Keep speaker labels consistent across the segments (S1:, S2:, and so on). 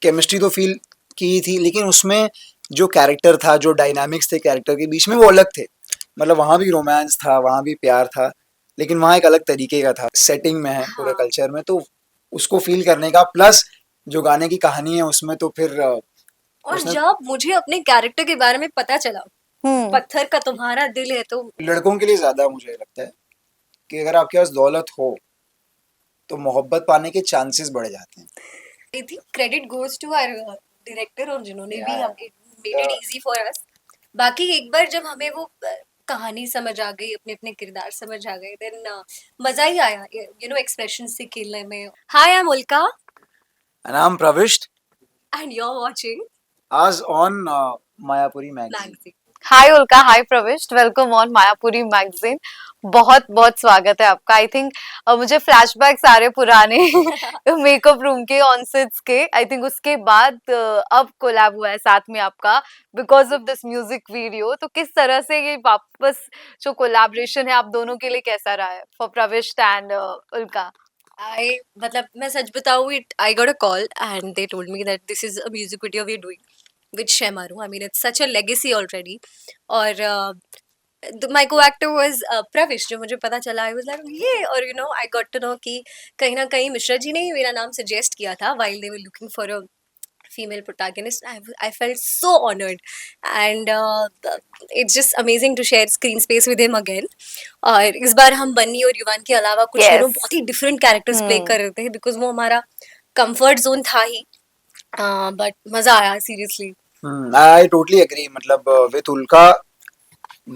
S1: Chemistry तो feel की थी, लेकिन उसमें जो कैरेक्टर था, जो डायनामिक्स थे कैरेक्टर के बीच में, वो अलग थे। मतलब वहाँ भी रोमांस था, वहाँ भी प्यार था, लेकिन वहाँ एक अलग तरीके का था। सेटिंग में है, पूरे
S2: हाँ।
S1: कल्चर में, तो उसको फील करने का, प्लस जो गाने की कहानी है उसमें, तो फिर
S2: और
S1: उसने
S2: जब मुझे अपने कैरेक्टर के बारे में पता चला, पत्थर का तुम्हारा दिल है, तो
S1: लड़कों के लिए ज्यादा मुझे लगता है कि अगर आपके पास दौलत हो तो मोहब्बत पाने के चांसेस बढ़ जाते हैं।
S2: I think credit goes to our director, और जिन्होंने भी
S1: यार
S2: हम made it easy for us. बाकी एक बार जब हमें वो कहानी समझ आ गई, अपने अपने किरदार समझ आ गए, देन मजा ही आया, एक्सप्रेशन से खेलने में। हाय, आई एम उल्का
S1: नाम प्रविष्ट,
S2: एंड यू आर वाचिंग
S1: आज ऑन मायापुरी मैगजीन।
S2: मैगजीन।
S3: हाय उल्का, हाय प्रविष्ट, वेलकम ऑन मायापुरी मैगजीन। बहुत बहुत स्वागत है आपका। आई थिंक मुझे फ्लैशबैक्स आ रहे पुराने मेकअप रूम के ऑन सेट्स के। आई थिंक उसके बाद अब कोलैब हुआ है साथ में आपका because of this music video. तो किस तरह से ये वापस जो कोलैबोरेशन है आप दोनों के लिए कैसा रहा है फॉर प्रविष्ट एंड उल्का?
S2: आई मतलब मैं सच बताऊं, it I got a call and they told me that this is a music video we are doing with Shemaroo. I mean it's such a legacy already. और my co actor was Pravish. जो मुझे पता चला, आई वाज लाइक ये, और I got to know कि कहीं ना कहीं मिश्रा जी ने ही मेरा नाम सजेस्ट किया था while they were looking for a female protagonist. I felt so honored, and it's just amazing to share screen space with him again. और इस बार हम बन्नी और युवान के अलावा कुछ
S3: Yes.
S2: बहुत ही डिफरेंट कैरेक्टर्स प्ले कर रहे थे, बिकॉज वो हमारा कंफर्ट जोन था ही। बट मजा आया सीरियसली।
S1: I totally agree. मतलब विद उल्का,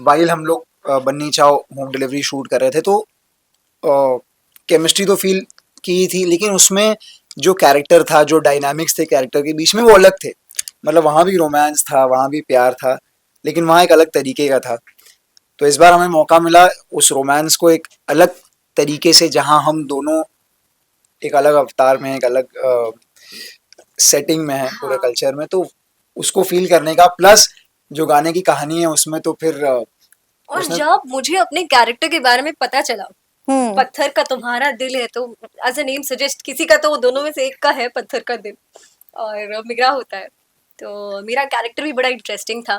S1: वाइल हम लोग बन्नी चाव होम डिलीवरी शूट कर रहे थे, तो केमिस्ट्री तो फील की थी, लेकिन उसमें जो कैरेक्टर था, जो डायनामिक्स थे कैरेक्टर के बीच में, वो अलग थे। मतलब वहाँ भी रोमांस था, वहाँ भी प्यार था, लेकिन वहाँ एक अलग तरीके का था। तो इस बार हमें मौका मिला उस रोमांस को एक अलग तरीके से, जहाँ हम दोनों एक अलग अवतार में, एक अलग सेटिंग में है पूरे
S2: हाँ।
S1: कल्चर में, तो उसको फील करने का, प्लस जो गाने की कहानी है उसमें, तो फिर
S2: और
S1: उसने
S2: जब मुझे अपने कैरेक्टर के बारे में पता चला, पत्थर का तुम्हारा दिल है, तो एज अ नेम सजेस्ट, किसी का तो वो दोनों में से एक का है पत्थर का दिल, और मेरा होता है। तो मेरा कैरेक्टर भी बड़ा इंटरेस्टिंग था।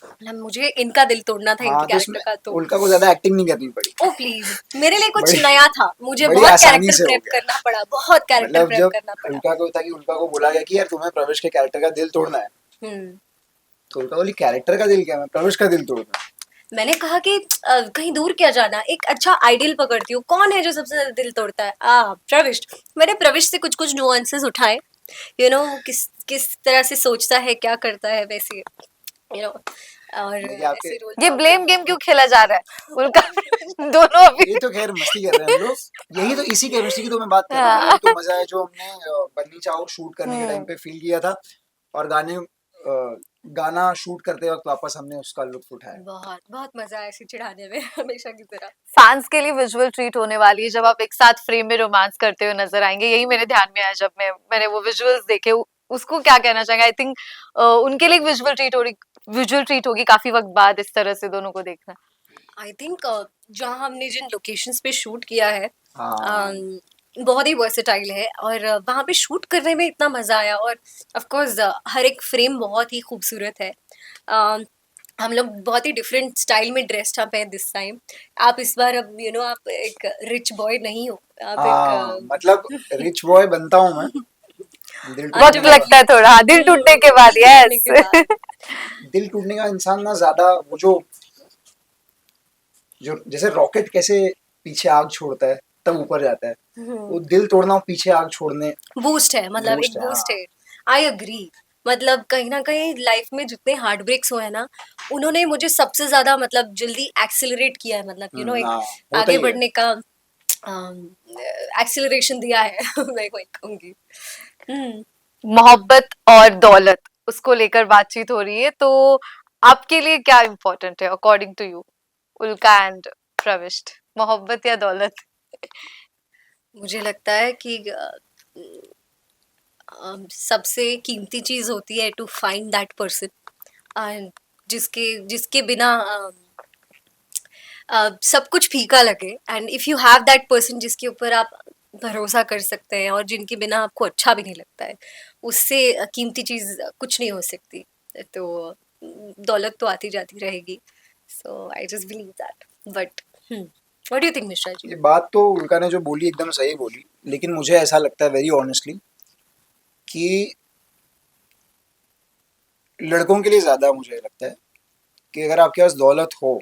S2: मतलब मुझे इनका दिल तोड़ना था,
S1: हाँ,
S2: इनके
S1: तो इसमें
S2: कैरेक्टर का। तो
S1: उल्का को ज्यादा एक्टिंग नहीं करनी पड़ी।
S2: ओ प्लीज, मेरे लिए कुछ
S1: बड़ी
S2: नया था, मुझे
S1: बड़ी
S2: बहुत
S1: आसानी
S2: कैरेक्टर
S1: से हो
S2: प्रेप
S1: गया।
S2: करना पड़ा, बहुत कैरेक्टर
S1: मतलब
S2: प्रेप
S1: जब
S2: करना पड़ा।
S1: उल्का को था कि उल्का को बोला गया कि यार तुम्हें प्रवेश के कैरेक्टर का दिल तोड़ना है,
S2: हम्म।
S1: तो उल्का बोली कैरेक्टर का दिल क्या, मैं प्रवेश का दिल तोड़ना है।
S2: मैंने कहा कि कहीं दूर क्या जाना, एक अच्छा आइडियल पकड़ती हूँ, कौन है जो सबसे ज्यादा दिल तोड़ता है? प्रविष्ट। मैंने प्रविष्ट से कुछ कुछ नुआंसेस उठाए, किस किस तरह से सोचता है, क्या करता है, वैसे और
S1: देखिए आपके,
S2: ऐसे रोल
S3: ये
S2: था
S3: ब्लेम गेम क्यों खेला जा रहा है उल्का दोनों अभी?
S1: ये तो खैर मस्ती कर रहे हैं हम लोग। यही तो, इसी केमिस्ट्री की तो मैं बात कर रहा हूँ।
S3: हाँ।
S1: यही तो मजा है जो हमने बन्नी चाहो शूट करने के टाइम पे फील किया था, और गाना शूट करते वक्त वापस हमने उसका लुत्फ उठाया।
S2: बहुत बहुत मजा आया ऐसे चिढ़ाने में हमेशा की तरह।
S3: फैंस के लिए विजुअल ट्रीट होने वाली है जब आप एक साथ फ्रेम में रोमांस करते हुए नजर आएंगे। यही मेरे ध्यान में आया जब मैंने वो विजुअल्स देखे। उसको क्या कहना चाहेंगे? आई थिंक उनके लिए विजुअल ट्रीट होगी काफी वक्त बाद इस तरह से दोनों को देखना।
S2: आई थिंक जहाँ हमने जिन लोकेशंस पे शूट किया है,
S1: हाँ,
S2: बहुत ही वर्सेटाइल है, और वहाँ पे शूट करने में इतना मजा आया, और ऑफ कोर्स हर एक फ्रेम बहुत ही खूबसूरत है। अम, हम लोग बहुत ही डिफरेंट स्टाइल में ड्रेस्ड अप है दिस टाइम। आप इस बार, अब आप एक रिच बॉय नहीं हो, आप एक
S1: हाँ, मतलब रिच बॉय बनता हूँ मैं, दिल टूटने
S3: वक्त
S1: के बाद।
S3: लगता है थोड़ा, हाँ, दिल टूटने के बाद।
S2: दिल टूटने
S3: यस।
S2: के बाद।
S1: दिल टूटने का इंसान ना ज्यादा, वो जो जो जैसे रॉकेट कैसे पीछे आग छोड़ता है तब ऊपर जाता है, वो दिल तोड़ना और पीछे आग छोड़ने
S2: बूस्ट है, मतलब
S1: बूस्ट
S2: एक
S1: है।
S2: बूस्ट
S1: हाँ,
S2: है। I agree. मतलब कहीं ना कहीं लाइफ में जितने हार्ट ब्रेक्स हुए हैं ना, उन्होंने मुझे सबसे ज्यादा मतलब जल्दी एक्सिलरेट किया है, मतलब एक
S1: हाँ, होता
S2: आगे
S1: ही है।
S2: बढ़ने का एक्सिलरेशन दिया है मैं वही कहूंगी। हम्म।
S3: मोहब्बत और दौलत, उसको लेकर बातचीत हो रही है। तो आपके लिए क्या इम्पोर्टेंट है अकॉर्डिंग टू यू, उल्का एंड प्रविष्ट? मोहब्बत या दौलत?
S2: मुझे लगता है कि सबसे कीमती चीज होती है टू फाइंड दैट पर्सन, जिसके जिसके बिना सब कुछ फीका लगे, and if you have that person जिसके ऊपर आप भरोसा कर सकते हैं और जिनके बिना आपको अच्छा भी नहीं लगता है, उससे कीमती चीज़ कुछ नहीं हो सकती। तो दौलत तो आती जाती रहेगी। So I just believe that. But what do you think Mishra ji?
S1: ये बात तो उल्का ने जो बोली एकदम सही बोली, लेकिन मुझे ऐसा लगता है वेरी ऑनेस्टली कि लड़कों के लिए ज़्यादा मुझे लगता है कि अगर आपके पास दौलत हो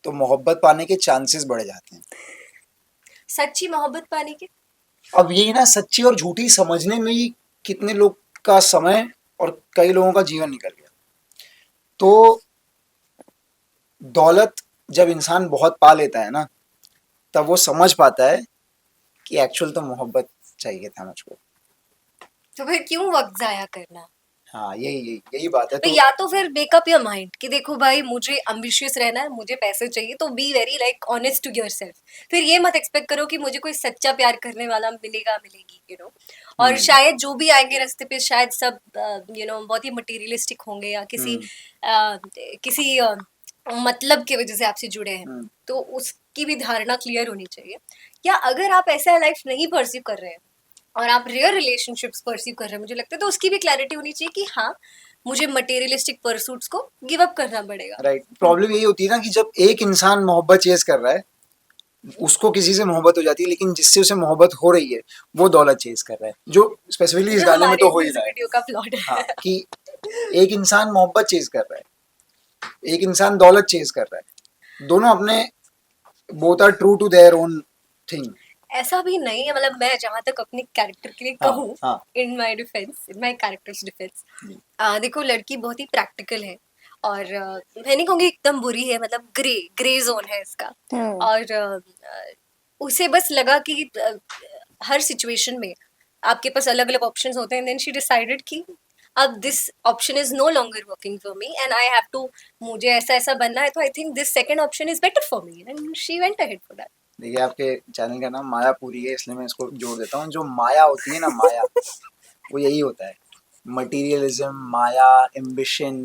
S1: तो मोहब्बत पाने के चांसेस बढ़ जाते हैं।
S2: सच्ची मोहब्बत पाने के?
S1: अब यही ना, सच्ची और झूठी समझने में ही कितने लोग का समय और कई लोगों का जीवन निकल गया। तो दौलत जब इंसान बहुत पा लेता है ना, तब वो समझ पाता है कि एक्चुअल तो मोहब्बत चाहिए था मुझको।
S2: तो फिर क्यों वक्त जाया करना?
S1: हाँ, यही यही यही बात है।
S2: तो
S1: तो
S2: या तो फिर मेक अप योर माइंड कि देखो भाई मुझे एम्बिशियस रहना है, मुझे पैसे चाहिए, तो be very like honest to yourself. फिर ये मत एक्सपेक्ट करो कि मुझे कोई सच्चा प्यार करने वाला मिलेगा मिलेगी, यू नो। और शायद जो भी आएंगे रास्ते पे शायद सब बहुत ही मटेरियलिस्टिक होंगे या
S1: हम्म,
S2: किसी मतलब की वजह से आपसे जुड़े हैं।
S1: हम्म,
S2: तो उसकी भी धारणा क्लियर होनी चाहिए। या अगर आप ऐसा लाइफ नहीं परस्यू कर रहे हैं और आप रियल रिलेशनशिप्स परस्यू कर रहे हैं, मुझे लगता है तो उसकी भी क्लैरिटी होनी चाहिए कि हाँ, मुझे मटेरियलिस्टिक परसूट्स को गिव अप करना पड़ेगा।
S1: राइट। प्रॉब्लम यही होती है ना कि जब एक इंसान मोहब्बत चेज कर रहा है, उसको किसी से मोहब्बत हो जाती है, लेकिन जिससे उसे मोहब्बत हो रही है वो दौलत चेज कर रहा है, जो स्पेसिफिकली इस
S2: जो
S1: गाने में
S2: हमारे
S1: तो हो ही
S2: म्यूजिक
S1: रहा है।
S2: वीडियो का प्लॉट
S1: हाँ,
S2: है।
S1: कि एक इंसान मोहब्बत चेज कर रहा है, एक इंसान दौलत चेज कर रहा है, दोनों अपने both are true to their own thing.
S2: ऐसा भी नहीं है, मतलब मैं जहां तक अपने कैरेक्टर के लिए
S1: हाँ,
S2: कहूँ,
S1: हाँ,
S2: in my defence, in my characters defence, देखो लड़की बहुत ही प्रैक्टिकल है और मैं नहीं कहूँगी एकदम बुरी है, मतलब ग्रे ग्रे जोन है इसका।
S3: हम्म।
S2: और उसे बस लगा कि हर सिचुएशन में आपके पास अलग अलग ऑप्शंस होते हैं, देन शी डिसाइडेड कि अब this option is no longer working for me and I have to, मुझे ऐसा ऐसा बनना है, तो I think this second option is better for me and she went ahead for that.
S1: देखिए आपके चैनल का नाम मायापुरी है, इसलिए मैं इसको जोड़ देता हूँ। जो माया होती है ना, माया, वो यही होता है। Materialism, Maya, ambition,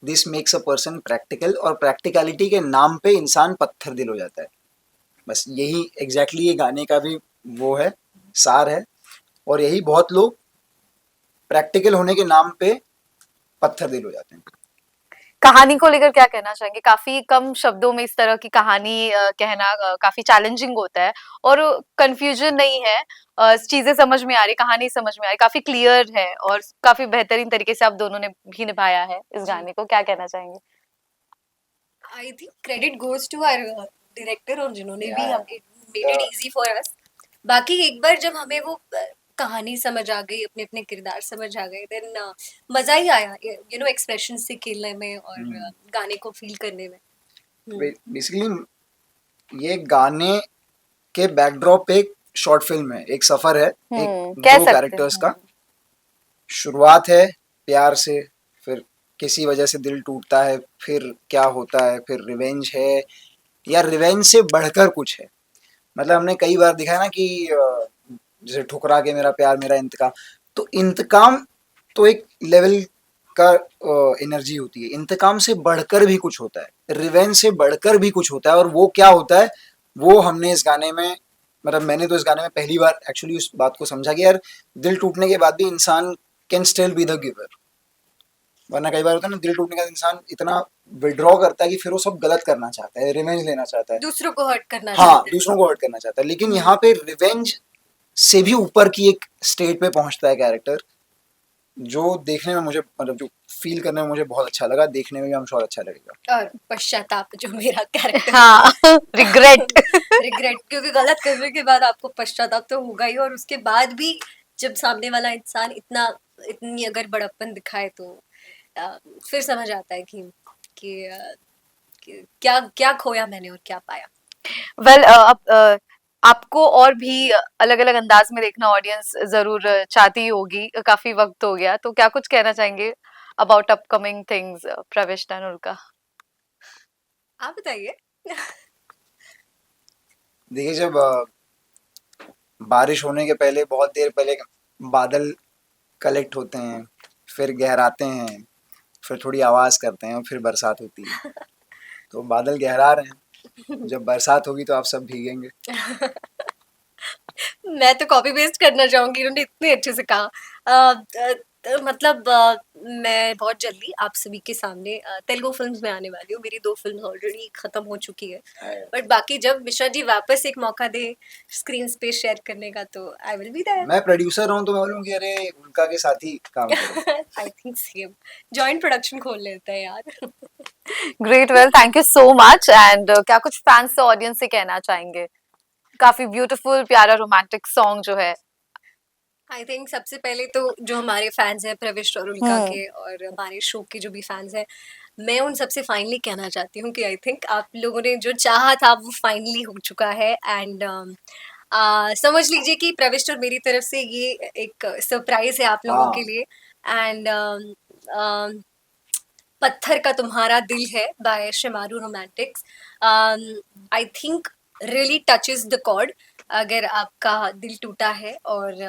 S1: this makes a person practical, और प्रैक्टिकलिटी के नाम पे इंसान पत्थर दिल हो जाता है। बस यही एग्जैक्टली ये गाने का भी वो है, सार है। और यही बहुत लोग प्रैक्टिकल होने के नाम पे पत्थर दिल हो जाते हैं।
S3: कहानी को लेकर क्या कहना चाहेंगे? काफी कम शब्दों में इस तरह की कहानी कहना काफी चैलेंजिंग होता है और कंफ्यूजन नहीं है। चीजें समझ में आ रही, कहानी समझ में आ रही, काफी क्लियर है और काफी बेहतरीन तरीके से आप दोनों ने भी निभाया है इस
S2: जी,
S3: गाने को। क्या कहना चाहेंगे?
S2: I think credit goes to our director और जिन्होंने भी
S1: या
S2: हम made it easy for us. बाकी एक बार जब हमें वो कहानी समझ आ गई, अपने अपने किरदार समझ आ गए, देन मजा ही आया, एक्सप्रेशन से खेलने में और गाने को फील करने में। हम्म।
S1: बेसिकली ये गाने के बैकड्रॉप पे एक शॉर्ट फिल्म है, एक सफर है, एक
S3: कह
S1: दो
S3: सकते
S1: कैरेक्टर्स
S3: हैं।
S1: का। शुरुआत है प्यार से, फिर किसी वजह से दिल टूटता है, फिर क्या होता है, फिर रिवेंज है, या रिवेंज से बढ़कर कुछ है। मतलब हमने कई बार दिखा है ना कि जैसे ठुकरा के मेरा प्यार मेरा इंतकाम। तो इंतकाम तो एक लेवल का एनर्जी होती है, इंतकाम से बढ़कर भी कुछ होता है, रिवेंज से बढ़कर भी कुछ होता है। और वो क्या होता है, वो हमने इस गाने में, मतलब मैंने तो इस गाने में पहली बार एक्चुअली उस बात को समझा कि यार, दिल टूटने के बाद भी इंसान can still be the giver. वरना कई बार होता है ना, दिल टूटने के बाद इंसान इतना विड्रॉ करता है कि फिर वो सब गलत करना चाहता है, रिवेंज लेना चाहता है।
S2: दूसरों को हर्ट करना
S1: हाँ,
S2: चाहते हैं।
S1: दूसरों को हर्ट करना चाहता है। लेकिन
S2: हम्म।
S1: यहाँ पे रिवेंज से भी ऊपर की एक स्टेट पे पहुंचता है कैरेक्टर, जो देखने में मुझे, मतलब जो फील करने में मुझे बहुत अच्छा लगा, देखने में भी हम श्योर अच्छा लगेगा।
S2: और पश्चाताप जो मेरा कैरेक्टर है।
S3: हाँ। रिग्रेट।
S2: रिग्रेट, क्योंकि गलत करने के बाद आपको पश्चाताप तो होगा ही, और उसके बाद भी जब सामने वाला इंसान इतनी अगर बड़प्पन दिखाए तो फिर समझ आता है कि, कि क्या क्या खोया मैंने और क्या पाया।
S3: वेल अब आपको और भी अलग अलग अंदाज में देखना ऑडियंस जरूर चाहती होगी। काफी वक्त हो गया, तो क्या कुछ कहना चाहेंगे अबाउट अपकमिंग थिंग्स प्रविष्ट एंड उल्का?
S2: आप बताइए।
S1: देखिए, जब बारिश होने के पहले, बहुत देर पहले, बादल कलेक्ट होते हैं, फिर गहराते हैं, फिर थोड़ी आवाज करते हैं, और फिर बरसात होती है। तो बादल गहरा रहे हैं, जब बरसात होगी तो आप सब भीगेंगे।
S2: मैं तो कॉपी पेस्ट करना चाहूंगी, उन्होंने इतने अच्छे से कहा। मतलब मैं बहुत जल्दी आप सभी के सामने तेलुगु फिल्म्स में आने वाली हूँ। मेरी 2 फिल्म्स ऑलरेडी खत्म हो चुकी है, बट बाकी जब मिश्रा जी वापस एक मौका दे स्क्रीन पे शेयर करने का, तो आई विल बी देयर।
S1: मैं प्रोड्यूसर हूँ तो मैं बोलूँ कि अरे उनका के साथ ही काम करो।
S2: I think same, joint production खोल लेते हैं यार।
S3: Great, well thank you so much. And क्या कुछ फैंस से ऑडियंस से कहना चाहेंगे? काफी ब्यूटीफुल प्यारा रोमांटिक सॉन्ग जो है।
S2: आई थिंक सबसे पहले तो जो हमारे फैंस हैं प्रविष्ट और उल्का के, और हमारे शो के जो भी फैंस हैं, मैं उन सबसे फाइनली कहना चाहती हूँ कि आई थिंक आप लोगों ने जो चाहा था वो फाइनली हो चुका है। एंड समझ लीजिए कि प्रविष्ट और मेरी तरफ से ये एक सरप्राइज है आप लोगों के
S1: हाँ।
S2: लिए। एंड पत्थर का तुम्हारा दिल है by Shemaroo romantics, I think really touches the chord. अगर आपका दिल टूटा है और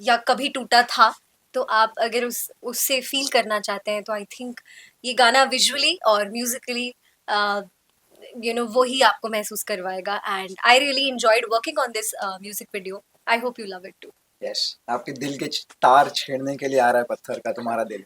S2: या कभी टूटा था, तो आप अगर उससे फील करना चाहते हैं, तो आई थिंक ये गाना विजुअली और म्यूजिकली वही आपको महसूस करवाएगा। And I really enjoyed working on this music video. I hope you love it too.
S1: Yes, आपके दिल के तार छेड़ने के लिए आ रहा है पत्थर का तुम्हारा दिल।